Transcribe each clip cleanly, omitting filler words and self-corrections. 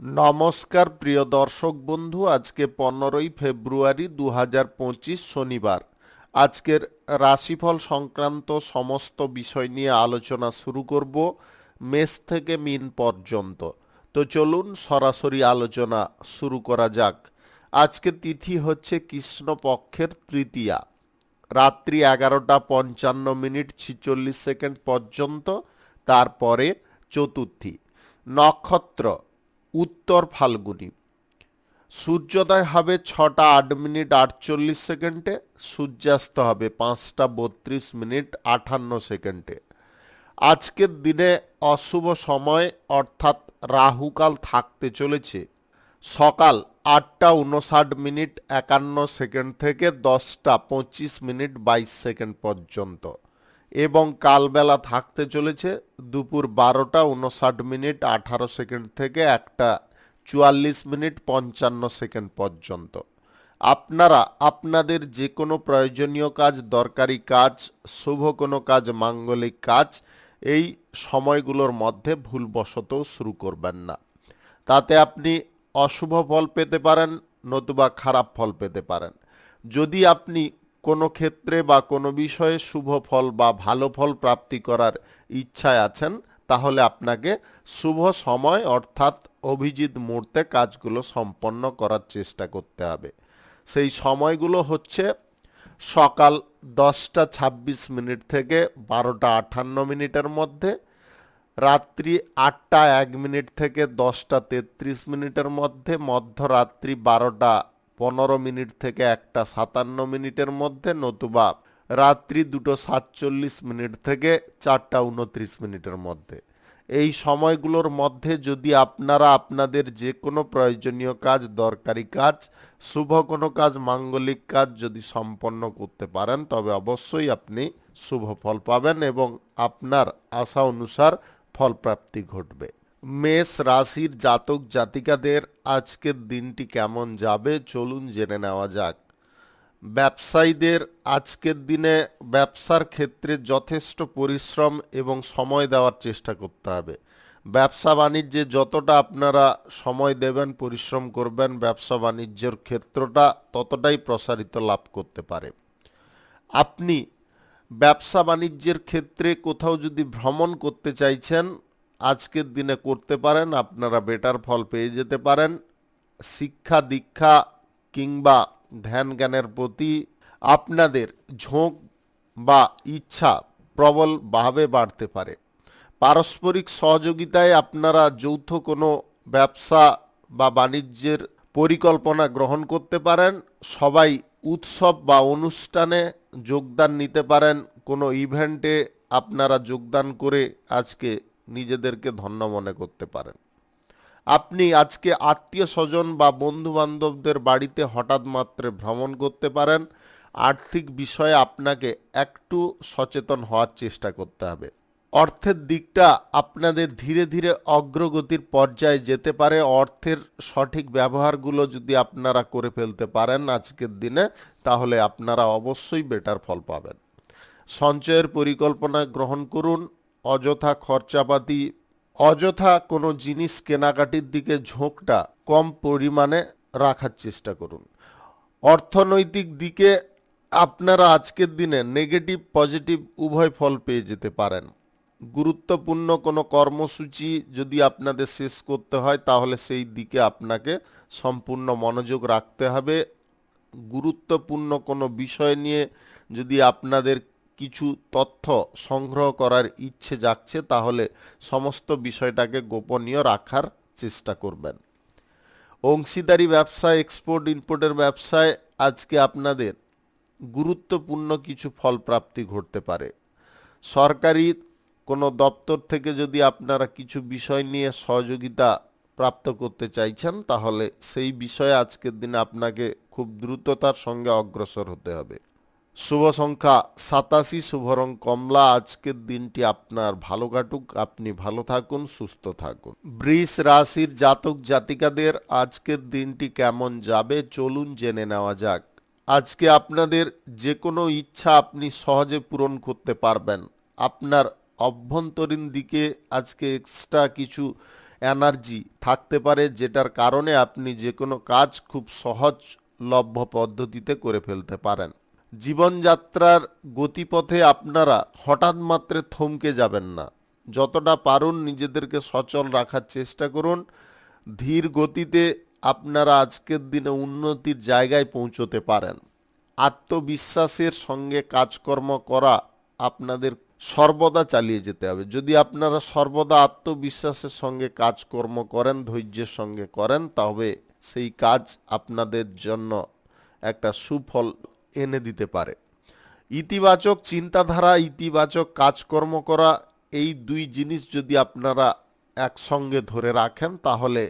নমস্কার প্রিয় দর্শক বন্ধু, আজকে 15ই ফেব্রুয়ারি 2025 শনিবার। আজকের রাশিফল সংক্রান্ত সমস্ত বিষয় নিয়ে আলোচনা শুরু করব মেষ থেকে মিন পর্যন্ত। তো চলুন সরাসরি আলোচনা শুরু করা যাক। আজকে তিথি হচ্ছে কৃষ্ণপক্ষের তৃতীয়া, রাত্রি 11:55 পর্যন্ত। তারপরে চতুর্থী। নক্ষত্র উত্তর ফাল্গুনী। সূর্যোদয় হবে 6:08 সূর্যাস্ত হবে 5:32 আজকের দিনে অশুভ সময় অর্থাৎ রাহুকাল থাকতে চলেছে সকাল 8:59 থেকে 10:25 পর্যন্ত, এবং কালবেলা থাকতে চলেছে দুপুর 12:59 থেকে 1:44 পর্যন্ত। আপনারা আপনাদের যে কোনো প্রয়োজনীয় কাজ, দরকারি কাজ, শুভ কোনো কাজ, মাঙ্গলিক কাজ এই সময়গুলোর মধ্যে ভুলবশত শুরু করবেন না। তাতে আপনি অশুভ ফল পেতে পারেন, নতুবা খারাপ ফল পেতে পারেন। যদি আপনি কোনো ক্ষেত্রে বা কোনো বিষয়ে শুভ ফল বা ভালো ফল প্রাপ্তি করার ইচ্ছায় আছেন, তাহলে আপনাকে শুভ সময় অর্থাৎ অভিজিৎ মুহূর্তে কাজগুলো সম্পন্ন করার চেষ্টা করতে হবে। সেই সময়গুলো হচ্ছে সকাল 10:26 থেকে 12:58 মধ্যে, রাত্রি 8:01 থেকে 10:33 মধ্যে, মধ্যরাত্রি 12:15 থেকে 1:57 মধ্যে, নতুবা রাত্রি 2:47 থেকে 4:29 মধ্যে। এই সময়গুলোর মধ্যে যদি আপনারা আপনাদের যে কোনো প্রয়োজনীয় কাজ, দরকারি কাজ, শুভ কোনো কাজ, মাঙ্গলিক কাজ যদি সম্পন্ন করতে পারেন, তবে অবশ্যই আপনি শুভ ফল পাবেন এবং আপনার আশা অনুসার ফলপ্রাপ্তি ঘটবে। মেষ রাশির জাতক জাতিকাদের আজকের দিনটি কেমন যাবে চলুন জেনে নেওয়া যাক। ব্যবসায়ীদের আজকের দিনে ব্যবসার ক্ষেত্রে যথেষ্ট পরিশ্রম এবং সময় দেওয়ার চেষ্টা করতে হবে। ব্যবসা বাণিজ্যে যতটা আপনারা সময় দেবেন, পরিশ্রম করবেন, ব্যবসা বাণিজ্যের ক্ষেত্রটা ততটাই প্রসারিত লাভ করতে পারে। আপনি ব্যবসা বাণিজ্যের ক্ষেত্রে কোথাও যদি ভ্রমণ করতে চাইছেন, আজকের দিনে করতে পারেন, আপনারা বেটার ফল পেয়ে যেতে পারেন। শিক্ষা দীক্ষা কিংবা ধ্যান জ্ঞানের প্রতি আপনাদের ঝোঁক বা ইচ্ছা প্রবলভাবে বাড়তে পারে। পারস্পরিক সহযোগিতায় আপনারা যৌথ কোনো ব্যবসা বা বাণিজ্যের পরিকল্পনা গ্রহণ করতে পারেন। সবাই উৎসব বা অনুষ্ঠানে যোগদান নিতে পারেন। কোনো ইভেন্টে আপনারা যোগদান করে আজকে নিজেদেরকে ধন্য মনে করতে পারেন। আপনি আজকে আত্মীয় স্বজন বা বন্ধু বান্ধবদের বাড়িতে হঠাৎ মাত্রে ভ্রমণ করতে পারেন। আর্থিক বিষয়ে আপনাকে একটু সচেতন হওয়ার চেষ্টা করতে হবে। অর্থের দিকটা আপনাদের ধীরে ধীরে অগ্রগতির পর্যায়ে যেতে পারে। অর্থের সঠিক ব্যবহারগুলো যদি আপনারা করে ফেলতে পারেন আজকের দিনে, তাহলে আপনারা অবশ্যই বেটার ফল পাবেন। সঞ্চয়ের পরিকল্পনা গ্রহণ করুন। অযথা খরচাপাতি, অযথা কোনো জিনিস কেনাকাটির দিকে ঝোঁকটা কম পরিমাণে রাখার চেষ্টা করুন। অর্থনৈতিক দিকে আপনারা আজকের দিনে নেগেটিভ পজিটিভ উভয় ফল পেয়ে যেতে পারেন। গুরুত্বপূর্ণ কোনো কর্মসূচি যদি আপনাদের শেষ করতে হয়, তাহলে সেই দিকে আপনাকে সম্পূর্ণ মনোযোগ রাখতে হবে। গুরুত্বপূর্ণ কোনো বিষয় নিয়ে যদি আপনাদের কিছু তথ্য সংগ্রহ করার ইচ্ছে জাগছে, তাহলে সমস্ত বিষয়টাকে গোপনীয় রাখার চেষ্টা করবেন। অংশীদারি ব্যবসায়, এক্সপোর্ট ইম্পোর্টের ব্যবসায় আজকে আপনাদের গুরুত্বপূর্ণ কিছু ফলপ্রাপ্তি ঘটতে পারে। সরকারি কোনো দপ্তর থেকে যদি আপনারা কিছু বিষয় নিয়ে সহযোগিতা প্রাপ্ত করতে চাইছেন, তাহলে সেই বিষয়ে আজকের দিনে আপনাকে খুব দ্রুততার সঙ্গে অগ্রসর হতে হবে। শুভ সংখ্যা 87, শুভ রং কমলা। আজকের দিনটি আপনার ভালো কাটুক, আপনি ভালো থাকুন, সুস্থ থাকুন। বৃষ রাশির জাতক জাতিকাদের আজকের দিনটি কেমন যাবে চলুন জেনে নেওয়া যাক। আজকে আপনাদের যে কোনো ইচ্ছা আপনি সহজে পূরণ করতে পারবেন। আপনার অভ্যন্তরীণ দিকে আজকে এক্সট্রা কিছু এনার্জি থাকতে পারে, যেটার কারণে আপনি যে কোনো কাজ খুব সহজলভ্য পদ্ধতিতে করে ফেলতে পারেন। জীবনযাত্রার গতিপথে আপনারা হঠাৎ মাত্রে থমকে যাবেন না। যতটা পারুন নিজেদেরকে সচল রাখার চেষ্টা করুন। ধীর গতিতে আপনারা আজকের দিনে উন্নতির জায়গায় পৌঁছতে পারেন। আত্মবিশ্বাসের সঙ্গে কাজকর্ম করা আপনাদের সর্বদা চালিয়ে যেতে হবে। যদি আপনারা সর্বদা আত্মবিশ্বাসের সঙ্গে কাজকর্ম করেন, ধৈর্যের সঙ্গে করেন, তবে সেই কাজ আপনাদের জন্য একটা সুফল এনে দিতে পারে। ইতিবাচক চিন্তাধারা, ইতিবাচক কাজকর্ম করা, এই দুই জিনিস যদি আপনারা একসঙ্গে ধরে রাখেন, তাহলে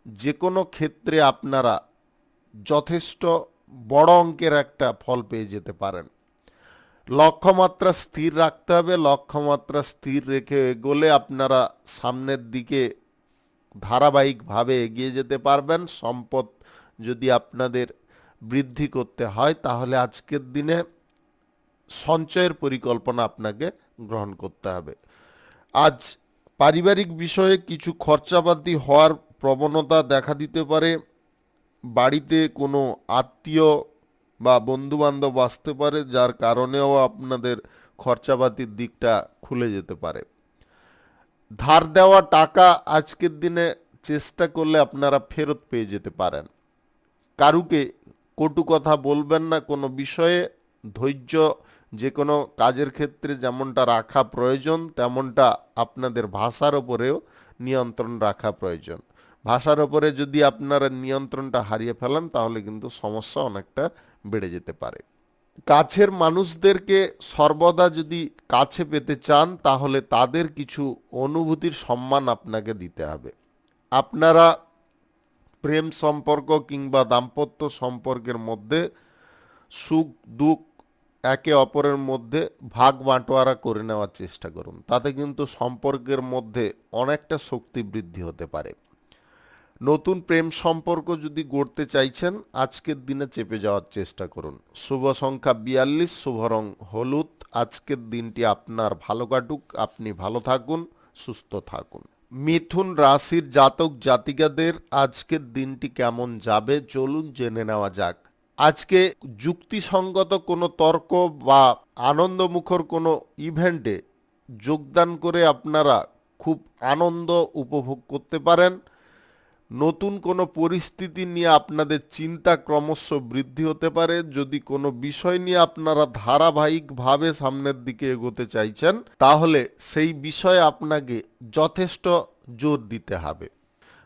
যে কোনো ক্ষেত্রে আপনারা যথেষ্ট বড় অঙ্কের একটা ফল পেয়ে যেতে পারেন। লক্ষ্যমাত্রা স্থির রাখতে হবে। লক্ষ্যমাত্রা স্থির রেখে এগোলে আপনারা সামনের দিকে ধারাবাহিকভাবে এগিয়ে যেতে পারবেন। সম্পদ যদি আপনাদের বৃদ্ধি করতে হয়, তাহলে আজকের দিনে সঞ্চয়ের পরিকল্পনা আপনাকে গ্রহণ করতে হবে। আজ পারিবারিক বিষয়ে কিছু খরচাপাতি হওয়ার প্রবণতা দেখা দিতে পারে। বাড়িতে কোনো আত্মীয় বা বন্ধুবান্ধব আসতে পারে, যার কারণেও আপনাদের খরচাপাতির দিকটা খুলে যেতে পারে। ধার দেওয়া টাকা আজকের দিনে চেষ্টা করলে আপনারা ফেরত পেয়ে যেতে পারেন। কারুকে কটু কথা বলবেন না কোনো বিষয়ে। ধৈর্য যে কোনো কাজের ক্ষেত্রে যেমনটা রাখা প্রয়োজন, তেমনটা আপনাদের ভাষার ওপরেও নিয়ন্ত্রণ রাখা প্রয়োজন। ভাষার ওপরে যদি আপনারা নিয়ন্ত্রণটা হারিয়ে ফেলেন, তাহলে কিন্তু সমস্যা অনেকটা বেড়ে যেতে পারে। কাছের মানুষদেরকে সর্বদা যদি কাছে পেতে চান, তাহলে তাদের কিছু অনুভূতির সম্মান আপনাকে দিতে হবে। আপনারা প্রেম সম্পর্ক কিংবা দাম্পত্য সম্পর্কের মধ্যে সুখ দুঃখ একে অপরের মধ্যে ভাগ বাঁটোয়ারা করে নেওয়ার চেষ্টা করুন। তাতে কিন্তু সম্পর্কের মধ্যে অনেকটা শক্তি বৃদ্ধি হতে পারে। নতুন প্রেম সম্পর্ক যদি গড়তে চাইছেন, আজকের দিনে চেপে যাওয়ার চেষ্টা করুন। শুভ সংখ্যা 42, শুভ রং হলুদ। আজকের দিনটি আপনার ভালো কাটুক, আপনি ভালো থাকুন, সুস্থ থাকুন। মিথুন রাশির জাতক জাতিকাদের আজকের দিনটি কেমন যাবে, চলুন জেনে নেওয়া যাক। আজকে যুক্তিসঙ্গত কোনো তর্ক বা আনন্দমুখর কোনো ইভেন্টে যোগদান করে আপনারা খুব আনন্দ উপভোগ করতে পারেন। নতুন কোনো পরিস্থিতি নিয়ে আপনাদের চিন্তা ক্রমশ বৃদ্ধি হতে পারে। যদি কোনো বিষয় নিয়ে আপনারা ধারাবাহিকভাবে সামনের দিকে এগোতে চাইছেন, তাহলে সেই বিষয়ে আপনাকে যথেষ্ট জোর দিতে হবে।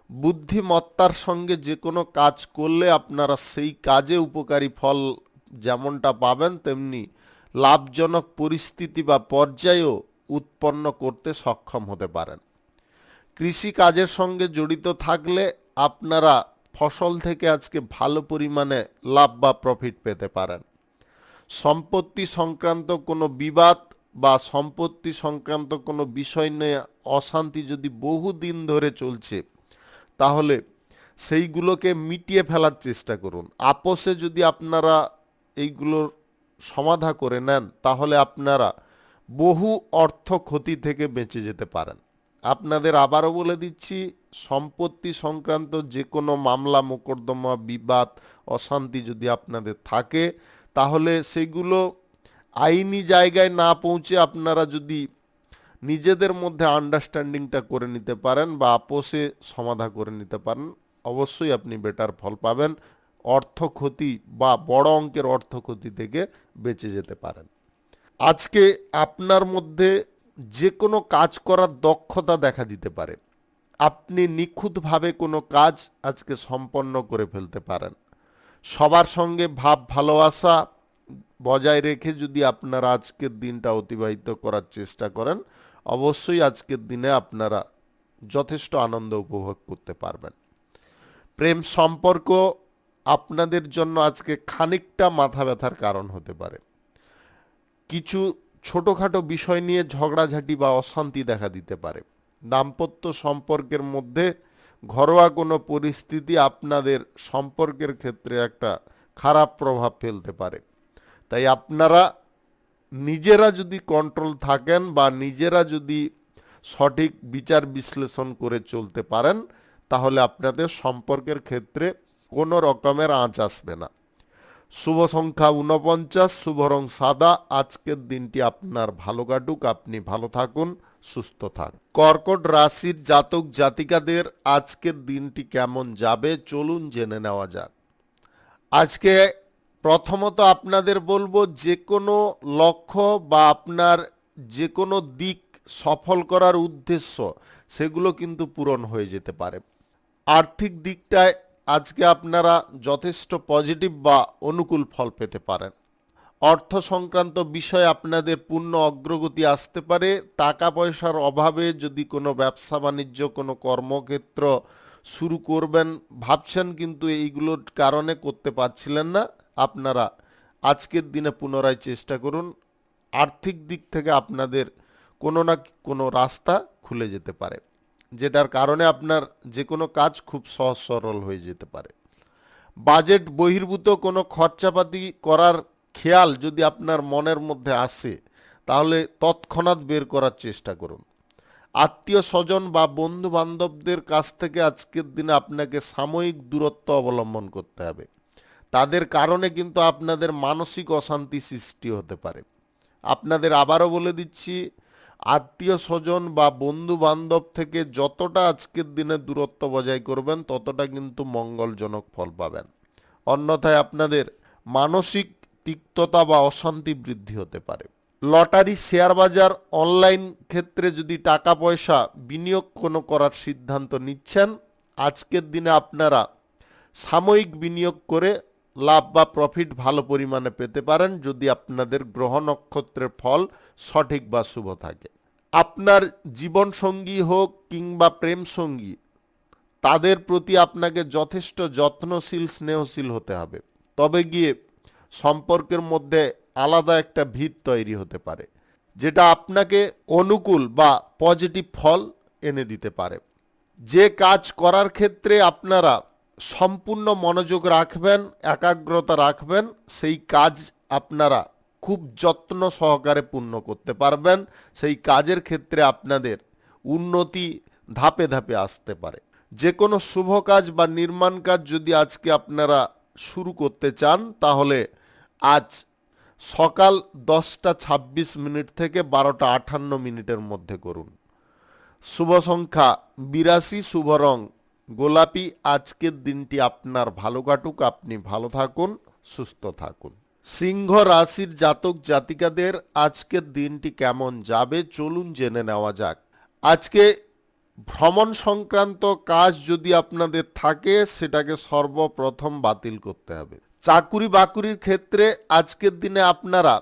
বুদ্ধিমত্তার সঙ্গে যে কোনো কাজ করলে আপনারা সেই কাজে উপকারী ফল যেমনটা পাবেন, তেমনি লাভজনক পরিস্থিতি বা পর্যায়েও উৎপন্ন করতে সক্ষম হতে পারেন। কৃষি কাজের সঙ্গে জড়িত থাকলে আপনারা ফসল থেকে আজকে ভালো পরিমাণে লাভ বা প্রফিট পেতে পারেন। সম্পত্তি সংক্রান্ত কোনো বিবাদ বা সম্পত্তি সংক্রান্ত কোনো বিষয় নিয়ে অশান্তি যদি বহুদিন ধরে চলছে, তাহলে সেইগুলোকে মিটিয়ে ফেলার চেষ্টা করুন। আপোষে যদি আপনারা এইগুলোর সমাধা করে নেন, তাহলে আপনারা বহু অর্থ ক্ষতি থেকে বেঁচে যেতে পারেন। আপনাদের আবারও বলে দিচ্ছি, সম্পত্তি সংক্রান্ত যে কোনো মামলা মোকদ্দমা বিবাদ অশান্তি যদি আপনাদের থাকে, তাহলে সেগুলো আইনি জায়গায় না পৌঁছে আপনারা যদি নিজেদের মধ্যে আন্ডারস্ট্যান্ডিংটা করে নিতে পারেন বা আপোষে সমাধা করে নিতে পারেন, অবশ্যই আপনি বেটার ফল পাবেন। অর্থ ক্ষতি বা বড় অঙ্কের অর্থ ক্ষতি থেকে বেঁচে যেতে পারেন। আজকে আপনার মধ্যে যে কোনো কাজ করার দক্ষতা দেখা দিতে পারে। আপনি নিখুঁতভাবে কোনো কাজ আজকে সম্পন্ন করে ফেলতে পারেন। সবার সঙ্গে ভাব ভালোবাসা বজায় রেখে যদি আপনারা আজকের দিনটা অতিবাহিত করার চেষ্টা করেন, অবশ্যই আজকের দিনে আপনারা যথেষ্ট আনন্দ উপভোগ করতে পারবেন। প্রেম সম্পর্ক আপনাদের জন্য আজকে খানিকটা মাথা ব্যথার কারণ হতে পারে। কিছু ছোটোখাটো বিষয় নিয়ে ঝগড়াঝাঁটি বা অশান্তি দেখা দিতে পারে। দাম্পত্য সম্পর্কের মধ্যে ঘরোয়া কোনো পরিস্থিতি আপনাদের সম্পর্কের ক্ষেত্রে একটা খারাপ প্রভাব ফেলতে পারে। তাই আপনারা নিজেরা যদি কন্ট্রোল থাকেন বা নিজেরা যদি সঠিক বিচার বিশ্লেষণ করে চলতে পারেন, তাহলে আপনাদের সম্পর্কের ক্ষেত্রে কোনো রকমের আঁচ আসবে না। শুভ সংখ্যা 49, শুভ রং সাদা। আজকের দিনটি আপনার ভালো কাটুক, আপনি ভালো থাকুন, সুস্থ থাকুন। কর্কট রাশির জাতক জাতিকাদের আজকের দিনটি কেমন যাবে চলুন জেনে নেওয়া যাক। আজকে প্রথমত আপনাদের বলবো, যে কোনো লক্ষ্য বা আপনার যে কোনো দিক সফল করার উদ্দেশ্য সেগুলো কিন্তু পূরণ হয়ে যেতে পারে। আর্থিক দিকটায় আজকে আপনারা যথেষ্ট পজিটিভ বা অনুকূল ফল পেতে পারেন। অর্থ সংক্রান্ত বিষয়ে আপনাদের পূর্ণ অগ্রগতি আসতে পারে। টাকা পয়সার অভাবে যদি কোনো ব্যবসা বাণিজ্য, কোনো কর্মক্ষেত্র শুরু করবেন ভাবছেন, কিন্তু এইগুলোর কারণে করতে পারছিলেন না, আপনারা আজকের দিনে পুনরায় চেষ্টা করুন। আর্থিক দিক থেকে আপনাদের কোনো না কোনো রাস্তা খুলে যেতে পারে, যেটার কারণে আপনার যে কোনো কাজ খুব সহজ সরল হয়ে যেতে পারে। বাজেট বহির্ভূত কোনো খরচাপাতি করার খেয়াল যদি আপনার মনের মধ্যে আসে, তাহলে তৎক্ষণাৎ বের করার চেষ্টা করুন। আত্মীয় স্বজন বা বন্ধু বান্ধবদের কাছ থেকে আজকের দিনে আপনাকে সাময়িক দূরত্ব অবলম্বন করতে হবে। তাদের কারণে কিন্তু আপনাদের মানসিক অশান্তি সৃষ্টি হতে পারে। আপনাদের আবারও বলে দিচ্ছি, আত্মীয় স্বজন বা বন্ধু বান্ধব থেকে যতটা আজকের দিনে দূরত্ব বজায় করবেন ততটা কিন্তু মঙ্গলজনক ফল পাবেন। অন্যথায় আপনাদের মানসিক তিক্ততা বা অশান্তি বৃদ্ধি হতে পারে। লটারি, শেয়ার বাজার, অনলাইন ক্ষেত্রে যদি টাকা পয়সা বিনিয়োগ কোনো করার সিদ্ধান্ত নিচ্ছেন, আজকের দিনে আপনারা সাময়িক বিনিয়োগ করে লাভ বা প্রফিট ভালো পরিমাণে পেতে পারেন, যদি আপনাদের গ্রহ নক্ষত্রের ফল সঠিক বা শুভ থাকে। আপনার জীবন সঙ্গী হোক কিংবা প্রেম সঙ্গী, তাদের প্রতি আপনাকে যথেষ্ট যত্নশীল, স্নেহশীল হতে হবে। তবে গিয়ে সম্পর্কের মধ্যে আলাদা একটা ভিত তৈরি হতে পারে, যেটা আপনাকে অনুকূল বা পজিটিভ ফল এনে দিতে পারে। যে কাজ করার ক্ষেত্রে আপনারা সম্পূর্ণ মনোযোগ রাখবেন, একাগ্রতা রাখবেন, সেই কাজ আপনারা খুব যত্ন সহকারে পূর্ণ করতে পারবেন। সেই কাজের ক্ষেত্রে আপনাদের উন্নতি ধাপে ধাপে আসতে পারে। যে কোনো শুভ কাজ বা নির্মাণ কাজ যদি আজকে আপনারা শুরু করতে চান, তাহলে আজ সকাল 10:26 থেকে 12:58 মধ্যে করুন। শুভ সংখ্যা 82, শুভ রং গোলাপি। আজকের দিনটি আপনার ভালো কাটুক, আপনি ভালো থাকুন, সুস্থ থাকুন। সিংহ রাশির জাতক জাতিকাদের আজকের দিনটি কেমন যাবে চলুন জেনে নেওয়া যাক। আজকে ভ্রমণ সংক্রান্ত কাজ যদি আপনাদের থাকে, সেটাকে সর্বপ্রথম বাতিল করতে হবে। চাকুরি বাকুরির ক্ষেত্রে আজকের দিনে আপনারা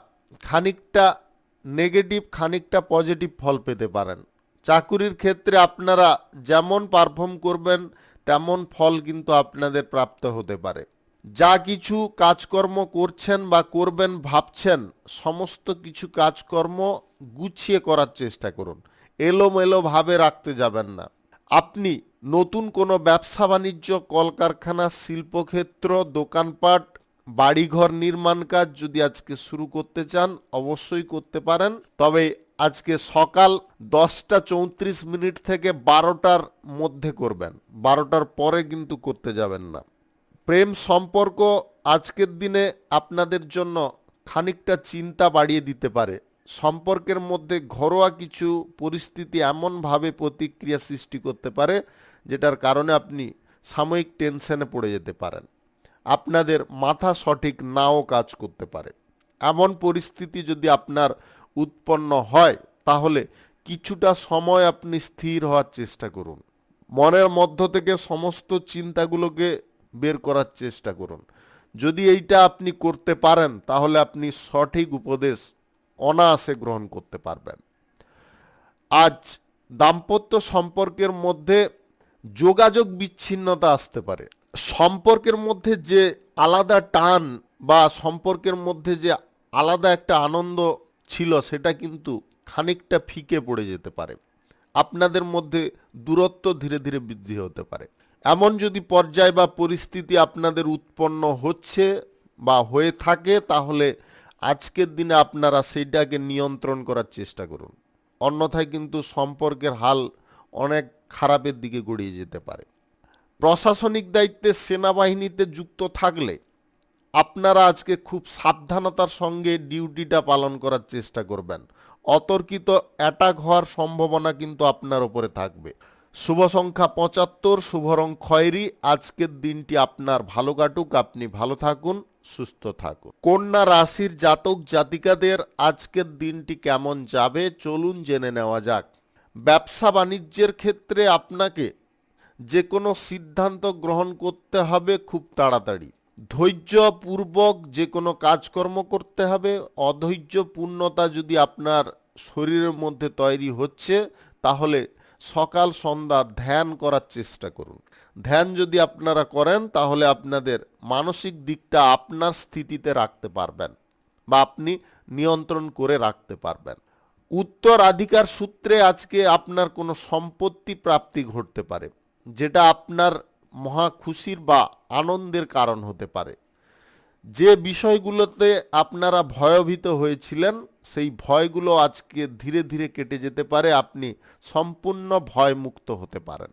খানিকটা নেগেটিভ, খানিকটা পজিটিভ ফল পেতে পারেন। চাকুরির ক্ষেত্রে আপনারা যেমন পারফর্ম করবেন তেমন ফল কিন্তু আপনাদের প্রাপ্ত হতে পারে। যা কিছু কাজকর্ম করছেন বা করবেন ভাবছেন, সমস্ত কিছু কাজকর্ম গুছিয়ে করার চেষ্টা করুন, এলোমেলো ভাবে রাখতে যাবেন না। আপনি নতুন কোনো ব্যবসা বাণিজ্য, কলকারখানা, শিল্পক্ষেত্র, দোকানপাট, বাড়িঘর নির্মাণ কাজ যদি আজকে শুরু করতে চান অবশ্যই করতে পারেন। তবে আজকে সকাল 10:34 থেকে 12টার মধ্যে করবেন, 12টার পরে কিন্তু করতে যাবেন না। প্রেম সম্পর্ক আজকের দিনে আপনাদের জন্য খানিকটা চিন্তা বাড়িয়ে দিতে পারে। সম্পর্কের মধ্যে ঘরোয়া কিছু পরিস্থিতি এমনভাবে প্রতিক্রিয়া সৃষ্টি করতে পারে, যেটার কারণে আপনি সাময়িক টেনশনে পড়ে যেতে পারেন। আপনাদের মাথা সঠিক নাও কাজ করতে পারে। এমন পরিস্থিতি যদি আপনার উৎপন্ন হয়, তাহলে কিছুটা সময় আপনি স্থির হওয়ার চেষ্টা করুন। মনের মধ্য থেকে সমস্ত চিন্তাগুলোকে বের করার চেষ্টা করুন। যদি এইটা আপনি করতে পারেন, তাহলে আপনি সঠিক উপদেশ অনায়াসে গ্রহণ করতে পারবেন। আজ দাম্পত্য সম্পর্কের মধ্যে যোগাযোগ বিচ্ছিন্নতা আসতে পারে। সম্পর্কের মধ্যে যে আলাদা টান বা সম্পর্কের মধ্যে যে আলাদা একটা আনন্দ ছিল, সেটা কিন্তু খানিকটা ফিকে পড়ে যেতে পারে। আপনাদের মধ্যে দূরত্ব ধীরে ধীরে বৃদ্ধি হতে পারে। এমন যদি পর্যায় বা পরিস্থিতি আপনাদের উৎপন্ন হচ্ছে বা হয়ে থাকে, তাহলে আজকের দিনে আপনারা সেইটাকে নিয়ন্ত্রণ করার চেষ্টা করুন। অন্যথায় কিন্তু সম্পর্কের হাল অনেক খারাপের দিকে গড়িয়ে যেতে পারে। প্রশাসনিক দায়িত্বে সেনাবাহিনীতে যুক্ত থাকলে আপনারা আজকে খুব সাবধানতার সঙ্গে ডিউটিটা পালন করার চেষ্টা করবেন। অতর্কিত অ্যাটাক হওয়ার সম্ভাবনা কিন্তু আপনার উপরে থাকবে। শুভ সংখ্যা 75, শুভ রং খয়েরি। আজকের দিনটি আপনার ভালো কাটুক, আপনি ভালো থাকুন, সুস্থ থাকুন। কন্যা রাশির জাতক জাতিকাদের আজকের দিনটি কেমন যাবে চলুন জেনে নেওয়া যাক। ব্যবসা বাণিজ্যের ক্ষেত্রে আপনাকে যে কোনো সিদ্ধান্ত গ্রহণ করতে হবে খুব তাড়াতাড়ি। ধৈর্যপূর্বক যে কোনো কাজকর্ম করতে হবে। অধৈর্যপূর্ণতা যদি আপনার শরীরের মধ্যে তৈরি হচ্ছে, তাহলে সকাল সন্ধ্যা ধ্যান করার চেষ্টা করুন। ধ্যান যদি আপনারা করেন তাহলে আপনাদের মানসিক দিকটা আপনার স্থিতিতে রাখতে পারবেন বা আপনি নিয়ন্ত্রণ করে রাখতে পারবেন। উত্তরাধিকার সূত্রে আজকে আপনার কোনো সম্পত্তি প্রাপ্তি ঘটতে পারে, যেটা আপনার মহা খুশির বা আনন্দের কারণ হতে পারে। যে বিষয়গুলোতে আপনারা ভয়ভীত হয়েছিলেন সেই ভয়গুলো আজকে ধীরে ধীরে কেটে যেতে পারে, আপনি সম্পূর্ণ ভয়মুক্ত হতে পারেন।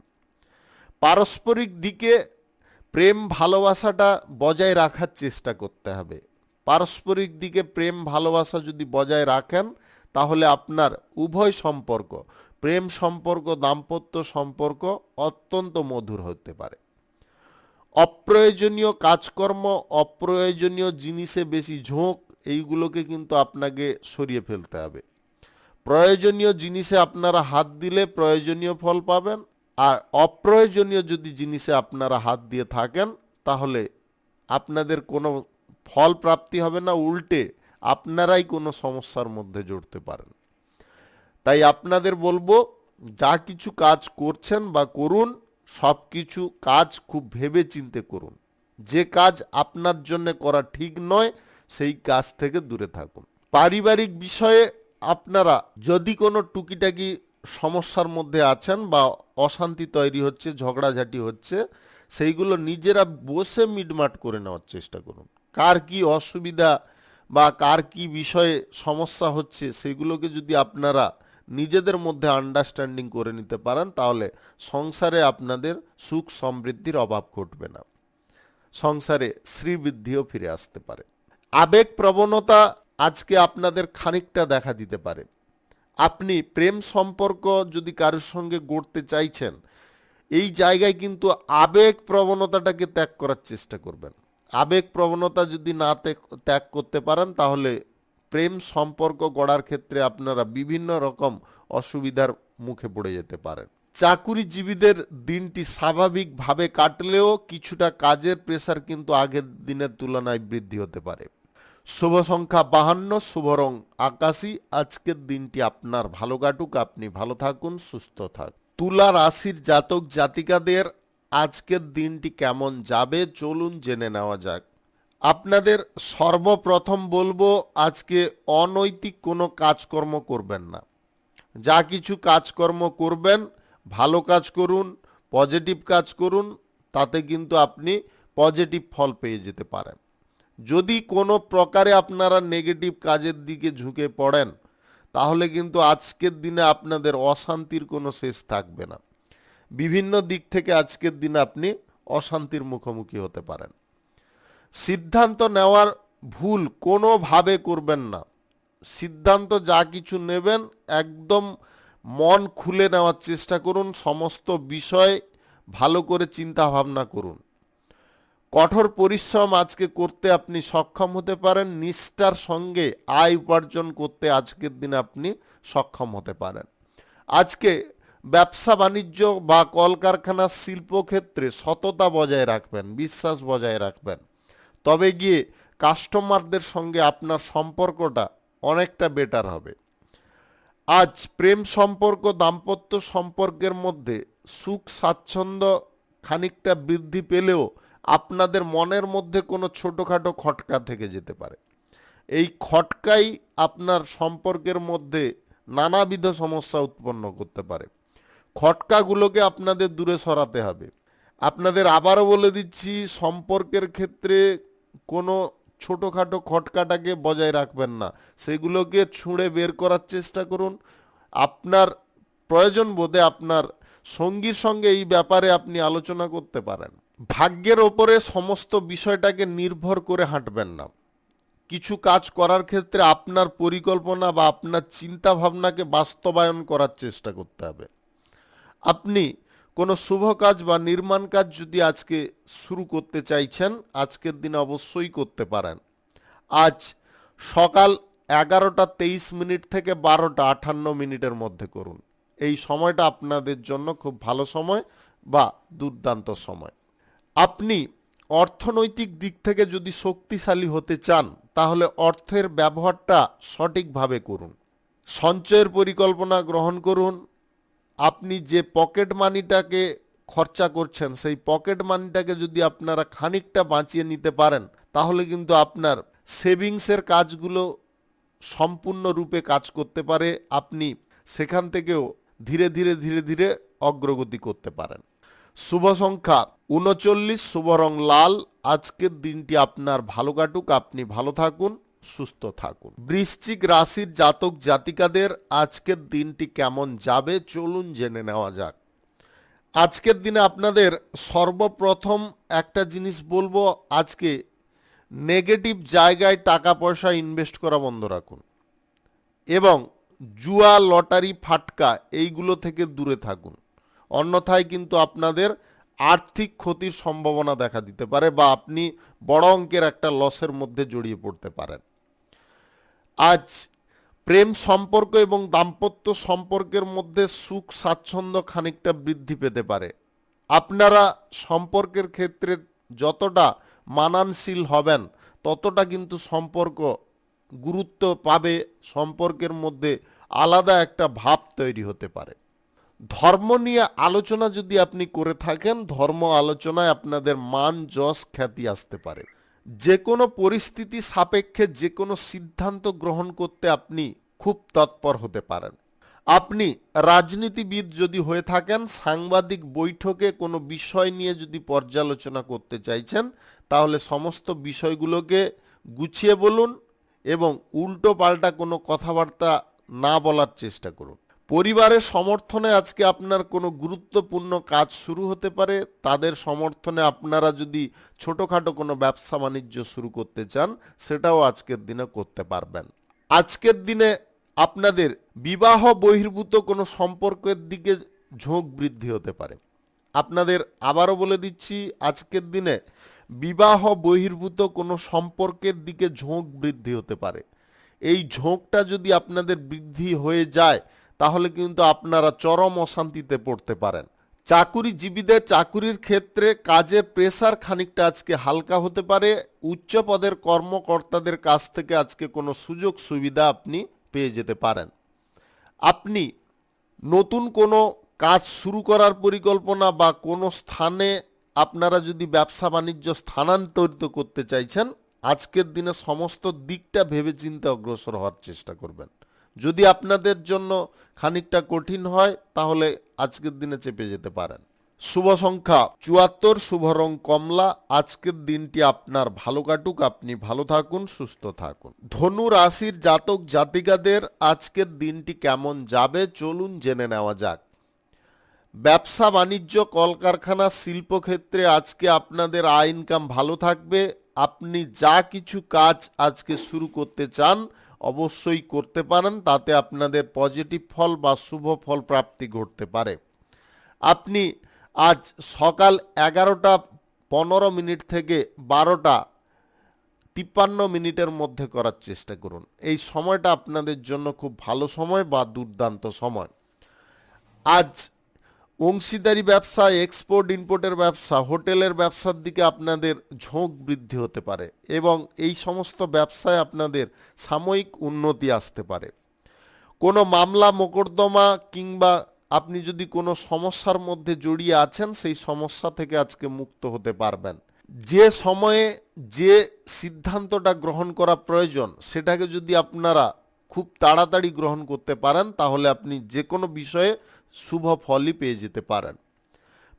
পারস্পরিক দিকে প্রেম ভালোবাসাটা বজায় রাখার চেষ্টা করতে হবে। পারস্পরিক দিকে প্রেম ভালোবাসা যদি বজায় রাখেন তাহলে আপনার উভয় সম্পর্ক, প্রেম সম্পর্ক, দাম্পত্য সম্পর্ক অত্যন্ত মধুর হতে পারে। অপ্রয়োজনীয় কাজকর্ম, অপ্রয়োজনীয় জিনিসে বেশি ঝোঁক, এইগুলোকে কিন্তু আপনাকে সরিয়ে ফেলতে হবে। প্রয়োজনীয় জিনিসে আপনারা হাত দিলে প্রয়োজনীয় ফল পাবেন, আর অপ্রয়োজনীয় যদি জিনিসে আপনারা হাত দিয়ে থাকেন তাহলে আপনাদের কোনো ফল প্রাপ্তি হবে না, উল্টে আপনারাই কোনো সমস্যার মধ্যে জড়তে পারেন। তাই আপনাদের বলবো, যা কিছু কাজ করছেন বা করুন, সব কিছু কাজ খুব ভেবে চিন্তে করুন। যে কাজ আপনার জন্য করা ঠিক নয় সেই কাজ থেকে দূরে থাকুন। পারিবারিক বিষয়ে আপনারা যদি কোনো টুকিটাকি সমস্যার মধ্যে আছেন বা অশান্তি তৈরি হচ্ছে, ঝগড়াঝাটি হচ্ছে, সেইগুলো নিজেরা বসে মিটমাট করে নেওয়ার চেষ্টা করুন। কার কি অসুবিধা বা কার কি বিষয়ে সমস্যা হচ্ছে সেগুলোকে যদি আপনারা নিজেদের মধ্যে আন্ডারস্ট্যান্ডিং করে নিতে পারেন তাহলে সংসারে আপনাদের সুখ সমৃদ্ধির অভাব ঘটবে না, সংসারে শ্রীবৃদ্ধিও ফিরে আসতে পারে। আবেগ প্রবণতা আজকে আপনাদের খানিকটা দেখা দিতে পারে। আপনি প্রেম সম্পর্ক যদি কারোর সঙ্গে গড়তে চাইছেন, এই জায়গায় কিন্তু আবেগ প্রবণতাটাকে ত্যাগ করার চেষ্টা করবেন। আবেগ প্রবণতা যদি না ত্যাগ করতে পারেন তাহলে প্রেম সম্পর্ক গড়ার ক্ষেত্রে আপনারা বিভিন্ন রকম অসুবিধার মুখে পড়ে যেতে পারেন। চাকুরিজীবীদের দিনটি স্বাভাবিকভাবে কাটলেও কিছুটা কাজের প্রেসার কিন্তু আগের দিনের তুলনায় বৃদ্ধি হতে পারে। শুভ সংখ্যা 52, শুভ রং আকাশী। আজকের দিনটি আপনার ভালো কাটুক, আপনি ভালো থাকুন, সুস্থ থাকুন। তুলা রাশির জাতক জাতিকাদের আজকের দিনটি কেমন যাবে চলুন জেনে নেওয়া যাক। আপনাদের সর্বপ্রথম বলবো, আজকে অনৈতিক কোনো কাজকর্ম করবেন না। যা কিছু কাজকর্ম করবেন ভালো কাজ করুন, পজিটিভ কাজ করুন, তাতে কিন্তু আপনি পজিটিভ ফল পেয়ে যেতে পারেন। যদি কোনো প্রকারে আপনারা নেগেটিভ কাজের দিকে ঝুঁকে পড়েন তাহলে কিন্তু আজকের দিনে আপনাদের অশান্তির কোনো শেষ থাকবে না। বিভিন্ন দিক থেকে আজকের দিনে আপনি অশান্তির মুখোমুখি হতে পারেন। সিদ্ধান্ত নেওয়ার ভুল কোনোভাবে করবেন না। সিদ্ধান্ত যা কিছু নেবেন একদম মন খুলে নেওয়ার চেষ্টা করুন, সমস্ত বিষয় ভালো করে চিন্তা ভাবনা করুন। কঠোর পরিশ্রম আজকে করতে আপনি সক্ষম হতে পারেন। নিষ্ঠার সঙ্গে আয় উপার্জন করতে আজকের দিনে আপনি সক্ষম হতে পারেন। আজকে ব্যবসা বাণিজ্য বা কলকারখানা শিল্পক্ষেত্রে সততা বজায় রাখবেন, বিশ্বাস বজায় রাখবেন, তবে গিয়ে কাস্টমারদের সঙ্গে আপনার সম্পর্কটা অনেকটা বেটার হবে। আজ প্রেম সম্পর্ক, দাম্পত্য সম্পর্কের মধ্যে সুখ স্বাচ্ছন্দ্য খানিকটা বৃদ্ধি পেলেও আপনাদের মনের মধ্যে কোনো ছোটোখাটো খটকা থেকে যেতে পারে। এই খটকাই আপনার সম্পর্কের মধ্যে নানাবিধ সমস্যা উৎপন্ন করতে পারে। খটকাগুলোকে আপনাদের দূরে সরাতে হবে। আপনাদের আবারও বলে দিচ্ছি, সম্পর্কের ক্ষেত্রে কোনো ছোটোখাটো খটকাটাকে বজায় রাখবেন না, সেগুলোকে ছুঁড়ে বের করার চেষ্টা করুন। আপনার প্রয়োজন বোধে আপনার সঙ্গীর সঙ্গে এই ব্যাপারে আপনি আলোচনা করতে পারেন। ভাগ্যের ওপরে সমস্ত বিষয়টাকে নির্ভর করে হাঁটবেন না। কিছু কাজ করার ক্ষেত্রে আপনার পরিকল্পনা বা আপনার চিন্তা ভাবনাকে বাস্তবায়ন করার চেষ্টা করতে হবে। আপনি কোনো শুভ কাজ বা নির্মাণ কাজ যদি আজকে শুরু করতে চাইছেন, আজকের দিনে অবশ্যই করতে পারেন। আজ সকাল 11:23 থেকে 12:58 মধ্যে করুন। এই সময়টা আপনাদের জন্য খুব ভালো সময় বা দুর্দান্ত সময়। আপনি অর্থনৈতিক দিক থেকে যদি শক্তিশালী হতে চান, তাহলে অর্থের ব্যবহারটা সঠিকভাবে করুন। সঞ্চয়ের পরিকল্পনা গ্রহণ করুন। আপনি যে পকেট মানিটাকে খরচা করছেন, সেই পকেট মানিটাকে যদি আপনারা খানিকটা বাঁচিয়ে নিতে পারেন, তাহলে কিন্তু আপনার সেভিংসের কাজগুলো সম্পূর্ণরূপে কাজ করতে পারে। আপনি সেখান থেকেও ধীরে ধীরে অগ্রগতি করতে পারেন। শুভ সংখ্যা 39, শুভ রং লাল। আজকের দিনটি আপনার ভালো কাটুক, আপনি ভালো থাকুন, সুস্থ থাকুন। বৃশ্চিক রাশির জাতক জাতিকাদের আজকের দিনটি কেমন যাবে চলুন জেনে নেওয়া যাক। আজকের দিনে আপনাদের সর্বপ্রথম একটা জিনিস বলবো, আজকে নেগেটিভ জায়গায় টাকা পয়সা ইনভেস্ট করা বন্ধ রাখুন এবং জুয়া, লটারি, ফাটকা এইগুলো থেকে দূরে থাকুন। অন্যথায় কিন্তু আপনাদের আর্থিক ক্ষতির সম্ভাবনা দেখা দিতে পারে বা আপনি বড় অঙ্কের একটা লসের মধ্যে জড়িয়ে পড়তে পারেন। আজ প্রেম সম্পর্ক এবং দাম্পত্য সম্পর্কের মধ্যে সুখ স্বাচ্ছন্দ্য খানিকটা বৃদ্ধি পেতে পারে। আপনারা সম্পর্কের ক্ষেত্রে যতটা মানানশীল হবেন, ততটা কিন্তু সম্পর্ক গুরুত্ব পাবে, সম্পর্কের মধ্যে আলাদা একটা ভাব তৈরি হতে পারে। ধর্ম নিয়ে আলোচনা যদি আপনি করে থাকেন, ধর্ম আলোচনায় আপনাদের মান, যশ, খ্যাতি আসতে পারে। যে কোনো পরিস্থিতি সাপেক্ষে যে কোনো সিদ্ধান্ত গ্রহণ করতে আপনি খুব তৎপর হতে পারেন। আপনি রাজনীতিবিদ যদি হয়ে থাকেন, সাংবাদিক বৈঠকে কোনো বিষয় নিয়ে যদি পর্যালোচনা করতে চাইছেন, তাহলে সমস্ত বিষয়গুলোকে গুছিয়ে বলুন এবং উল্টো পাল্টা কোনো কথাবার্তা না বলার চেষ্টা করুন। পরিবারের সমর্থনে আজকে আপনার কোনো গুরুত্বপূর্ণ কাজ শুরু হতে পারে। তাদের সমর্থনে আপনারা যদি ছোটোখাটো কোনো ব্যবসা বাণিজ্য শুরু করতে চান, সেটাও আজকের দিনে করতে পারবেন। আজকের দিনে আপনাদের বিবাহ বহির্ভূত কোনো সম্পর্কের দিকে ঝোঁক বৃদ্ধি হতে পারে। আপনাদের আবারও বলে দিচ্ছি, আজকের দিনে বিবাহ বহির্ভূত কোনো সম্পর্কের দিকে ঝোঁক বৃদ্ধি হতে পারে। এই ঝোঁকটা যদি আপনাদের বৃদ্ধি হয়ে যায়, তাহলে কিন্তু আপনারা চরম অশান্তিতে পড়তে পারেন। চাকুরিজীবীদের চাকুরির ক্ষেত্রে কাজের প্রেসার খানিকটা আজকে হালকা হতে পারে। উচ্চ পদের কর্মকর্তাদের কাছ থেকে আজকে কোনো সুযোগ সুবিধা আপনি পেয়ে যেতে পারেন। আপনি নতুন কোনো কাজ শুরু করার পরিকল্পনা বা কোনো স্থানে আপনারা যদি ব্যবসা বাণিজ্য স্থানান্তরিত করতে চাইছেন, আজকের দিনে সমস্ত দিকটা ভেবেচিন্তে অগ্রসর হওয়ার চেষ্টা করবেন। যদি আপনাদের জন্য খানিকটা কঠিন হয়, তাহলে আজকের দিনে চেপে যেতে পারেন। শুভ সংখ্যা 74, শুভ রং কমলা। আজকের দিনটি আপনার ভালো কাটুক, আপনি ভালো থাকুন, সুস্থ থাকুন। ধনু রাশির জাতক জাতিকাদের আজকের দিনটি কেমন যাবে চলুন জেনে নেওয়া যাক। ব্যবসা বাণিজ্য, কলকারখানা, শিল্পক্ষেত্রে আজকে আপনাদের আয় ইনকাম ভালো থাকবে। আপনি যা কিছু কাজ আজকে শুরু করতে চান অবশ্যই করতে পারেন, তাতে আপনাদের পজিটিভ ফল বা শুভ ফল প্রাপ্তি ঘটতে পারে। আপনি আজ সকাল 11:15 থেকে 12:53 মধ্যে করার চেষ্টা করুন। এই সময়টা আপনাদের জন্য খুব ভালো সময় বা দুর্দান্ত সময়। আজ অংশীদারি ব্যবসা, এক্সপোর্ট ইম্পোর্টের ব্যবসা, হোটেলের ব্যবসার দিকে আপনাদের ঝোঁক বৃদ্ধি হতে পারে এবং এই সমস্ত ব্যবসায় আপনাদের সাময়িক উন্নতি আসতে পারে। কোনো মামলা মোকদ্দমা কিংবা আপনি যদি কোনো সমস্যার মধ্যে জড়িয়ে আছেন, সেই সমস্যা থেকে আজকে মুক্ত হতে পারবেন। যে সময়ে যে সিদ্ধান্তটা গ্রহণ করা প্রয়োজন, সেটাকে যদি আপনারা খুব তাড়াতাড়ি গ্রহণ করতে পারেন, তাহলে আপনি যে কোনো বিষয়ে শুভ ফলই পেয়ে যেতে পারেন।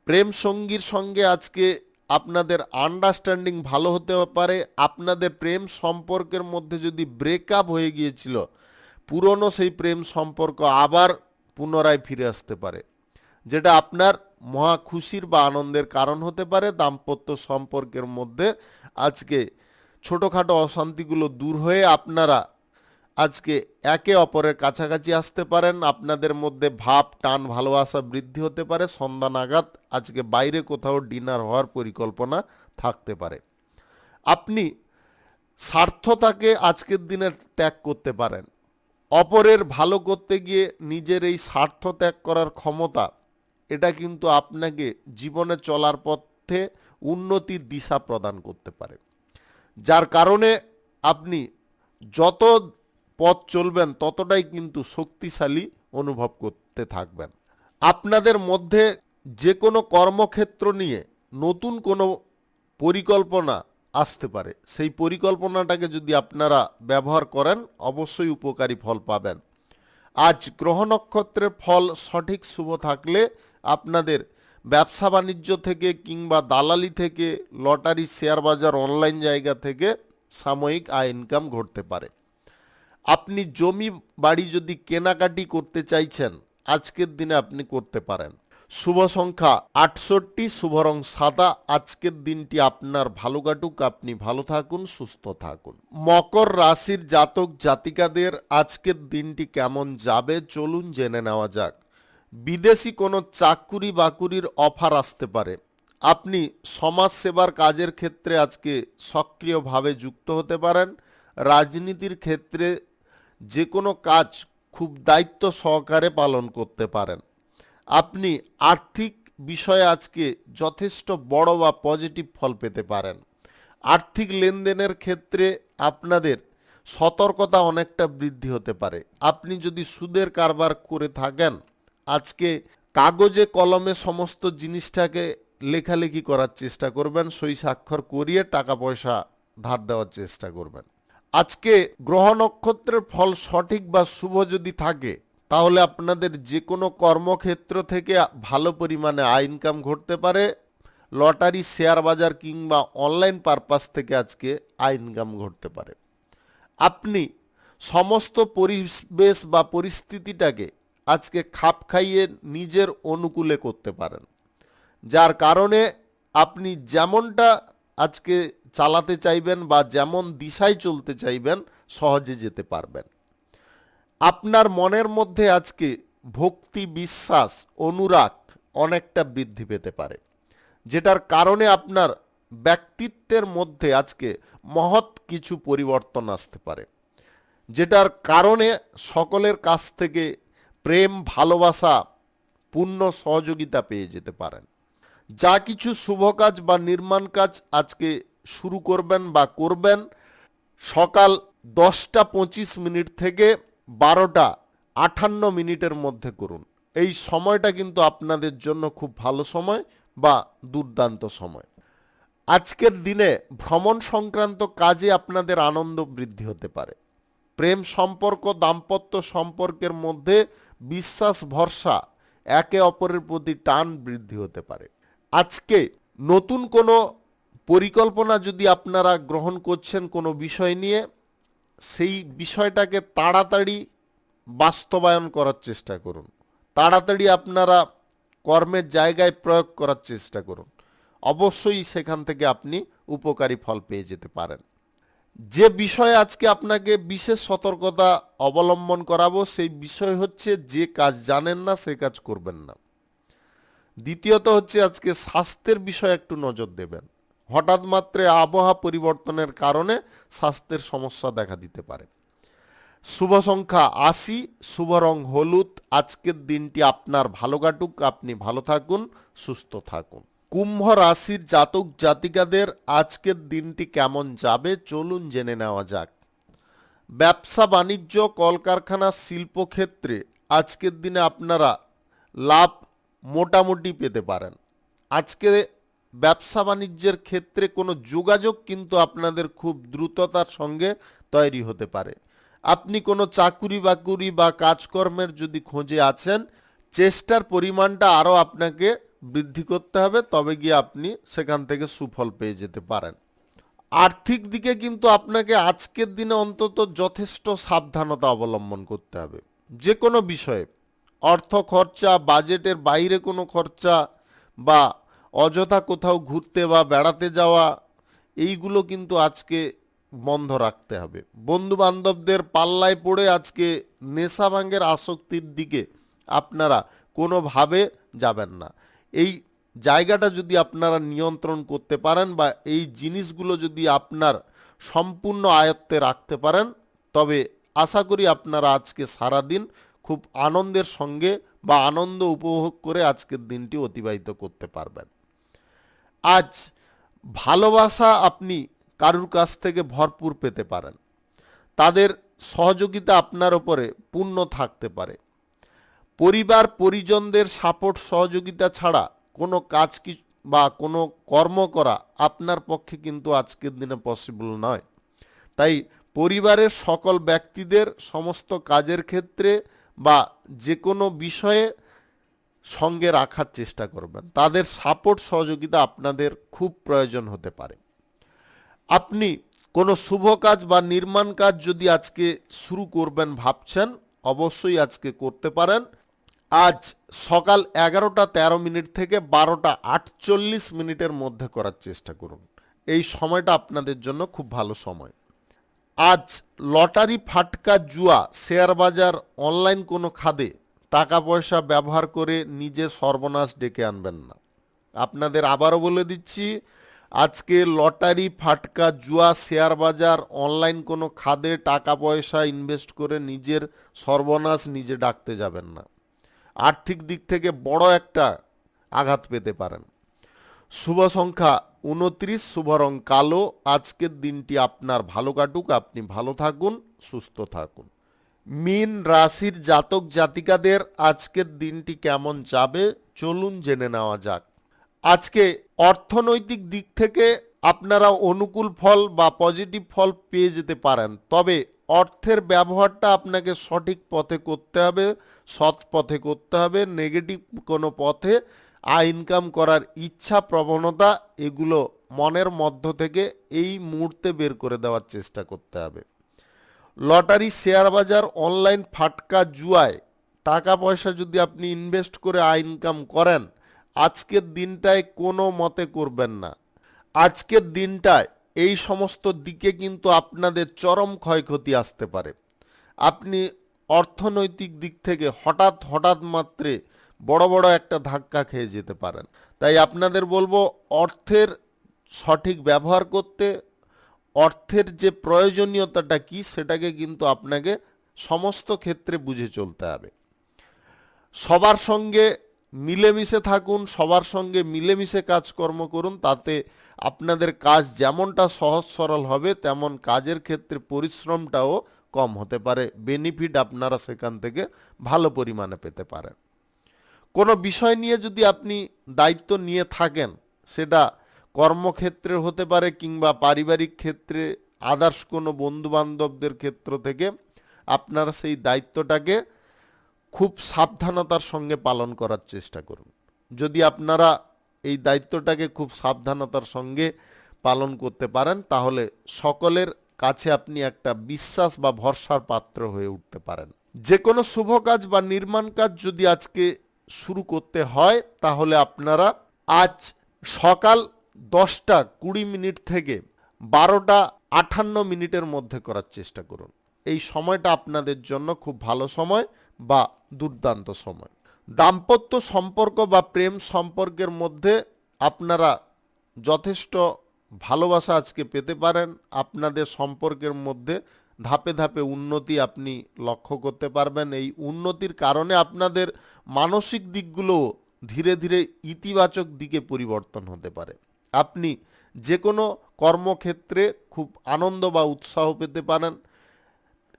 প্রেম সঙ্গীর সঙ্গে আজকে আপনাদের আন্ডারস্ট্যান্ডিং ভালো হতে পারে। আপনাদের প্রেম সম্পর্কের মধ্যে যদি ব্রেকআপ হয়ে গিয়েছিল, পুরনো সেই প্রেম সম্পর্ক আবার পুনরায় ফিরে আসতে পারে, যেটা আপনার মহা খুশির বা আনন্দের কারণ হতে পারে। দাম্পত্য সম্পর্কের মধ্যে আজকে ছোটোখাটো অশান্তিগুলো দূর হয়ে আপনারা আজকে একে অপরের কাছাকাছি আসতে পারেন। আপনাদের মধ্যে ভাব, টান, ভালোবাসা বৃদ্ধি হতে পারে। সন্ধ্যা নাগাদ আজকে বাইরে কোথাও ডিনার হওয়ার পরিকল্পনা থাকতে পারে। আপনি স্বার্থতাকে আজকের দিনে ত্যাগ করতে পারেন। অপরের ভালো করতে গিয়ে নিজের এই স্বার্থ ত্যাগ করার ক্ষমতা, এটা কিন্তু আপনাকে জীবনে চলার পথে উন্নতির দিশা প্রদান করতে পারে, যার কারণে আপনি যত পথ চলবেন ততটাই কিন্তু শক্তিশালী অনুভব করতে থাকবেন। আপনাদের মধ্যে যে কোনো কর্মক্ষেত্র নিয়ে নতুন কোনো পরিকল্পনা আসতে পারে। সেই পরিকল্পনাটাকে যদি আপনারা ব্যবহার করেন অবশ্যই উপকারী ফল পাবেন। আজ গ্রহ নক্ষত্রের ফল সঠিক শুভ থাকলে আপনাদের ব্যবসা বাণিজ্য থেকে কিংবা দালালি থেকে, লটারি, শেয়ার বাজার, অনলাইন জায়গা থেকে সাময়িক আয় ইনকাম ঘটতে পারে। আপনি জমি বাড়ি যদি কেনাকাটি করতে চাইছেন আজকের দিনে আপনি করতে পারেন। শুভ সংখ্যা 68, শুভ রং সাদা। আজকের দিনটি আপনার ভালো কাটুক, আপনি ভালো থাকুন, সুস্থ থাকুন। মকর রাশির জাতক জাতিকাদের আজকের দিনটি কেমন যাবে চলুন জেনে নেওয়া যাক। বিদেশি কোনো চাকুরি বাকুরির অফার আসতে পারে। আপনি সমাজ সেবার কাজের ক্ষেত্রে আজকে সক্রিয়ভাবে যুক্ত হতে পারেন। রাজনীতির ক্ষেত্রে যে কোনো কাজ খুব দায়িত্ব সহকারে পালন করতে পারেন। আপনি আর্থিক বিষয়ে আজকে যথেষ্ট বড় বা পজিটিভ ফল পেতে পারেন। আর্থিক লেনদেনের ক্ষেত্রে আপনাদের সতর্কতা অনেকটা বৃদ্ধি হতে পারে। আপনি যদি সুদের কারবার করে থাকেন আজকে কাগজে কলমে সমস্ত জিনিসটাকে লেখালেখি করার চেষ্টা করবেন, সই স্বাক্ষর করিয়ে টাকা পয়সা ধার দেওয়ার চেষ্টা করবেন। আজকে গ্রহ নক্ষত্রের ফল সঠিক বা শুভ যদি থাকে তাহলে আপনাদের যে কোনো কর্মক্ষেত্র থেকে ভালো পরিমাণে আয় ইনকাম ঘটতে পারে। লটারি, শেয়ার বাজার কিংবা অনলাইন পারপাস থেকে আজকে আয় ইনকাম ঘটতে পারে। আপনি সমস্ত পরিবেশ বা পরিস্থিতিটাকে আজকে খাপ খাইয়ে নিজের অনুকূলে করতে পারেন, যার কারণে আপনি যেমনটা আজকে চালাতে চাইবেন বা যেমন দিশায় চলতে চাইবেন সহজে যেতে পারবেন। আপনার মনের মধ্যে আজকে ভক্তি, বিশ্বাস, অনুরাগ অনেকটা বৃদ্ধি পেতে পারে, যেটার কারণে আপনার ব্যক্তিত্বের মধ্যে আজকে মহৎ কিছু পরিবর্তন আসতে পারে, যেটার কারণে সকলের কাছ থেকে প্রেম, ভালোবাসা, পূর্ণ সহযোগিতা পেয়ে যেতে পারেন। যা কিছু শুভ কাজ বা নির্মাণ কাজ আজকে শুরু করবেন বা করবেন সকাল 10টা 25 থেকে 12টা 58 মধ্যে করুন। এই সময়টা কিন্তু আপনাদের জন্য খুব ভালো সময় বা দুর্দান্ত সময়। আজকের দিনে ভ্রমণ সংক্রান্ত কাজে আপনাদের আনন্দ বৃদ্ধি হতে পারে। প্রেম সম্পর্ক, দাম্পত্য সম্পর্কের মধ্যে বিশ্বাস, ভরসা, একে অপরের প্রতি টান বৃদ্ধি হতে পারে। আজকে নতুন কোনো পরিকল্পনা যদি আপনারা গ্রহণ করছেন কোনো বিষয় নিয়ে, সেই বিষয়টাকে তাড়াতাড়ি বাস্তবায়ন করার চেষ্টা করুন। তাড়াতাড়ি আপনারা কর্মের জায়গায় প্রয়োগ করার চেষ্টা করুন। অবশ্যই সেখান থেকে আপনি উপকারী ফল পেয়ে যেতে পারেন। যে বিষয়ে আজকে আপনাকে বিশেষ সতর্কতা অবলম্বন করাবো সেই বিষয় হচ্ছে যে কাজ জানেন না সে কাজ করবেন না। দ্বিতীয়ত হচ্ছে আজকে স্বাস্থ্যের বিষয়ে একটু নজর দেবেন। হঠাৎ মাত্রে আবহাওয়া পরিবর্তনের কারণে স্বাস্থ্যের সমস্যা দেখা দিতে পারে। শুভ সংখ্যা 80, শুভ রং হলুদ। আজকের দিনটি আপনার ভালো কাটুক, আপনি ভালো থাকুন, সুস্থ থাকুন। কুম্ভ রাশির জাতক জাতিকাদের আজকের দিনটি কেমন যাবে চলুন জেনে নেওয়া যাক। ব্যবসা বাণিজ্য, কলকারখানা, শিল্পক্ষেত্রে আজকের দিনে আপনারা লাভ মোটামুটি পেতে পারেন। আজকে ব্যবসা বাণিজ্যের ক্ষেত্রে কোনো যোগাযোগ কিন্তু আপনাদের খুব দ্রুততার সঙ্গে তৈরি হতে পারে। আপনি কোনো চাকুরি বাকুরি বা কাজকর্মের যদি খোঁজে আছেন, চেষ্টার পরিমাণটা আরও আপনাকে বৃদ্ধি করতে হবে, তবে গিয়ে আপনি সেখান থেকে সুফল পেয়ে যেতে পারেন। আর্থিক দিকে কিন্তু আপনাকে আজকের দিনে অন্তত যথেষ্ট সাবধানতা অবলম্বন করতে হবে। যে কোনো বিষয়ে অর্থ খরচা, বাজেটের বাইরে কোনো খরচা বা অযথা কোথাও ঘুরতে বা বেড়াতে যাওয়া, এইগুলো কিন্তু আজকে বন্ধ রাখতে হবে। বন্ধু বান্ধবদের পাল্লায় পড়ে আজকে নেশা ভাঙের আসক্তির দিকে আপনারা কোনোভাবে যাবেন না। এই জায়গাটা যদি আপনারা নিয়ন্ত্রণ করতে পারেন বা এই জিনিসগুলো যদি আপনার সম্পূর্ণ আয়ত্তে রাখতে পারেন, তবে আশা করি আপনারা আজকে সারাদিন খুব আনন্দের সঙ্গে বা আনন্দ উপভোগ করে আজকের দিনটি অতিবাহিত করতে পারবেন। আজ ভালোবাসা আপনি কারুর কাছ থেকে ভরপুর পেতে পারেন। তাদের সহযোগিতা আপনার উপরে পূর্ণ থাকতে পারে। পরিবার পরিজনদের সাপোর্ট সহযোগিতা ছাড়া কোনো কাজ কি বা কোনো কর্ম করা আপনার পক্ষে কিন্তু আজকের দিনে পসিবল নয়। তাই পরিবারের সকল ব্যক্তিদের সমস্ত কাজের ক্ষেত্রে বা যে কোনো বিষয়ে সঙ্গে রাখার চেষ্টা করবেন। তাদের সাপোর্ট সহযোগিতা আপনাদের খুব প্রয়োজন হতে পারে। আপনি কোনো শুভ কাজ বা নির্মাণ কাজ যদি আজকে শুরু করবেন ভাবছেন, অবশ্যই আজকে করতে পারেন। আজ সকাল 11:13 থেকে 12:48 মধ্যে করার চেষ্টা করুন। এই সময়টা আপনাদের জন্য খুব ভালো সময়। আজ লটারি, ফাটকা, জুয়া, শেয়ার বাজার, অনলাইন কোনো খাদে টাকা পয়সা ব্যবহার করে নিজের সর্বনাশ ডেকে আনবেন না। আপনাদের আবারও বলে দিচ্ছি, আজকে লটারি, ফাটকা, জুয়া, শেয়ার বাজার, অনলাইন কোনো খাদে টাকা পয়সা ইনভেস্ট করে নিজের সর্বনাশ নিজে ডাকতে যাবেন না। আর্থিক দিক থেকে বড় একটা আঘাত পেতে পারেন। শুভ সংখ্যা 29, শুভ রং কালো। আজকের দিনটি আপনার ভালো কাটুক, আপনি ভালো থাকুন, সুস্থ থাকুন। মীন রাশির জাতক জাতিকাদের আজকের দিনটি কেমন যাবে চলুন জেনে নেওয়া যাক। আজকে অর্থনৈতিক দিক থেকে আপনারা অনুকূল ফল বা পজিটিভ ফল পেয়ে যেতে পারেন, তবে অর্থের ব্যবহারটা আপনাকে সঠিক পথে করতে হবে, সৎ পথে করতে হবে। নেগেটিভ কোনো পথে আয় ইনকাম করার ইচ্ছা, প্রবণতা, এগুলো মনের মধ্য থেকে এই মুহূর্তে বের করে দেওয়ার চেষ্টা করতে হবে। লটারি, শেয়ার বাজার, অনলাইন, ফাটকা, জুয়ায় টাকা পয়সা যদি আপনি ইনভেস্ট করে আয় ইনকাম করেন, আজকের দিনটায় কোনো মতে করবেন না। আজকের দিনটায় এই সমস্ত দিকে কিন্তু আপনাদের চরম ক্ষয়ক্ষতি আসতে পারে। আপনি অর্থনৈতিক দিক থেকে হঠাৎ হঠাৎ মাত্রে বড় বড় একটা ধাক্কা খেয়ে যেতে পারেন। তাই আপনাদের বলবো, অর্থের সঠিক ব্যবহার করতে, অর্থের যে প্রয়োজনীয়তাটা কি সেটাকে কিন্তু আপনাকে সমস্ত ক্ষেত্রে বুঝে চলতে হবে। সবার সঙ্গে মিলেমিশে থাকুন, সবার সঙ্গে মিলেমিশে কাজকর্ম করুন, তাতে আপনাদের কাজ যেমনটা সহজ সরল হবে, তেমন কাজের ক্ষেত্রে পরিশ্রমটাও কম হতে পারে। বেনিফিট আপনারা সেখান থেকে ভালো পরিমাণে পেতে পারেন। কোনো বিষয় নিয়ে যদি আপনি দায়িত্ব নিয়ে থাকেন, সেটা কর্মক্ষেত্রে হতে পারে কিংবা পারিবারিক ক্ষেত্রে, আদার্স কোনো বন্ধু বান্ধবদের ক্ষেত্র থেকে, আপনারা সেই দায়িত্বটাকে খুব সাবধানতার সঙ্গে পালন করার চেষ্টা করুন। যদি আপনারা এই দায়িত্বটাকে খুব সাবধানতার সঙ্গে পালন করতে পারেন, তাহলে সকলের কাছে আপনি একটা বিশ্বাস বা ভরসার পাত্র হয়ে উঠতে পারেন। যে কোনো শুভ কাজ বা নির্মাণ কাজ যদি আজকে শুরু করতে হয়, তাহলে আপনারা আজ সকাল 10:20 থেকে 12:58 মধ্যে করার চেষ্টা করুন। এই সময়টা আপনাদের জন্য খুব ভালো সময় বা দুর্দান্ত সময়। দাম্পত্য সম্পর্ক বা প্রেম সম্পর্কের মধ্যে আপনারা যথেষ্ট ভালোবাসা আজকে পেতে পারেন। আপনাদের সম্পর্কের মধ্যে ধাপে ধাপে উন্নতি আপনি লক্ষ্য করতে পারবেন। এই উন্নতির কারণে আপনাদের মানসিক দিকগুলো ধীরে ধীরে ইতিবাচক দিকে পরিবর্তন হতে পারে। আপনি যে কোনো কর্মক্ষেত্রে খুব আনন্দ বা উৎসাহ পেতে পারেন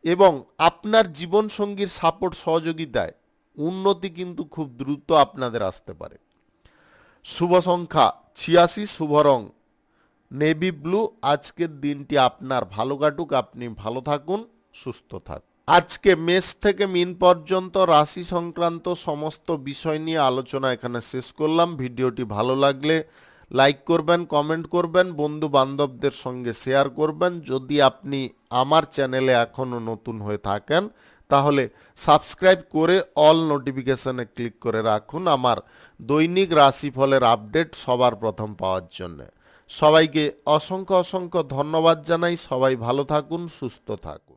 এবং আপনার জীবনসঙ্গীর সাপোর্ট সহযোগিতায় উন্নতি কিন্তু খুব দ্রুত আপনাদের আসতে পারে। শুভ সংখ্যা 86, শুভ রং নেভি ব্লু। আজকের দিনটি আপনার ভালো কাটুক, আপনি ভালো থাকুন, সুস্থ থাকুন। আজকে মেষ থেকে মীন পর্যন্ত রাশি সংক্রান্ত সমস্ত বিষয় নিয়ে আলোচনা এখানে শেষ করলাম। ভিডিওটি ভালো লাগলে লাইক করবেন, কমেন্ট করবেন, বন্ধু বান্ধবদের সঙ্গে শেয়ার করবেন। যদি আপনি আমার চ্যানেলে এখনও নতুন হয়ে থাকেন, তাহলে সাবস্ক্রাইব করে অল নোটিফিকেশনে ক্লিক করে রাখুন আমার দৈনিক রাশিফলের আপডেট সবার প্রথম পাওয়ার জন্য। সবাইকে অসংখ্য অসংখ্য ধন্যবাদ জানাই। সবাই ভালো থাকুন, সুস্থ থাকুন।